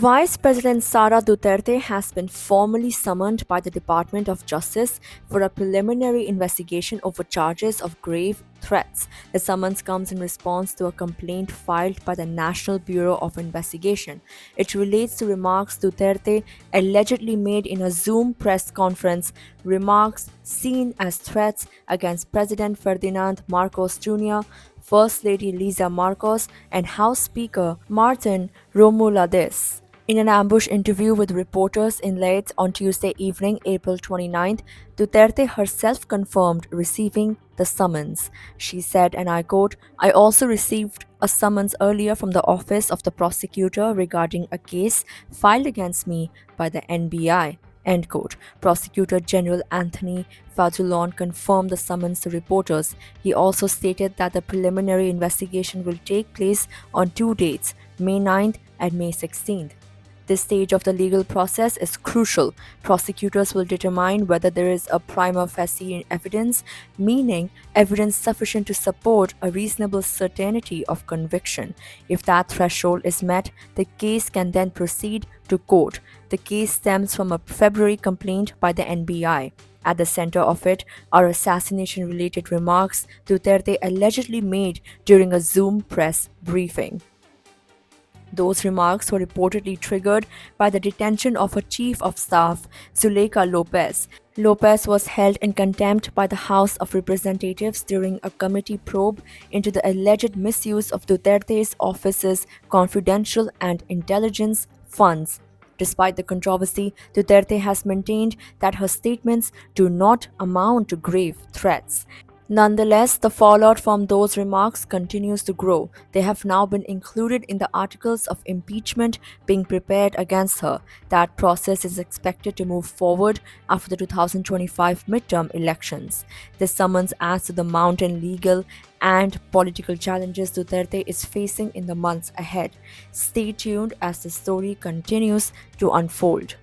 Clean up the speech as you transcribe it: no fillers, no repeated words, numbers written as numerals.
Vice President Sara Duterte has been formally summoned by the Department of Justice for a preliminary investigation over charges of grave threats. The summons comes in response to a complaint filed by the National Bureau of Investigation. It relates to remarks Duterte allegedly made in a Zoom press conference, remarks seen as threats against President Ferdinand Marcos Jr., First Lady Liza Marcos, and House Speaker Martin Romualdez. In an ambush interview with reporters in Leeds on Tuesday evening, April 29th, Duterte herself confirmed receiving the summons. She said, and I quote, "I also received a summons earlier from the office of the prosecutor regarding a case filed against me by the NBI." End quote. Prosecutor General Anthony Fadullon confirmed the summons to reporters. He also stated that the preliminary investigation will take place on two dates, May 9th and May 16th. This stage of the legal process is crucial. Prosecutors will determine whether there is a prima facie evidence, meaning evidence sufficient to support a reasonable certainty of conviction. If that threshold is met, the case can then proceed to court. The case stems from a February complaint by the NBI. At the center of it are assassination-related remarks Duterte allegedly made during a Zoom press briefing. Those remarks were reportedly triggered by the detention of her chief of staff, Zuleika Lopez. Lopez was held in contempt by the House of Representatives during a committee probe into the alleged misuse of Duterte's office's confidential and intelligence funds. Despite the controversy, Duterte has maintained that her statements do not amount to grave threats. Nonetheless, the fallout from those remarks continues to grow. They have now been included in the articles of impeachment being prepared against her. That process is expected to move forward after the 2025 midterm elections. This summons adds to the mounting legal and political challenges Duterte is facing in the months ahead. Stay tuned as the story continues to unfold.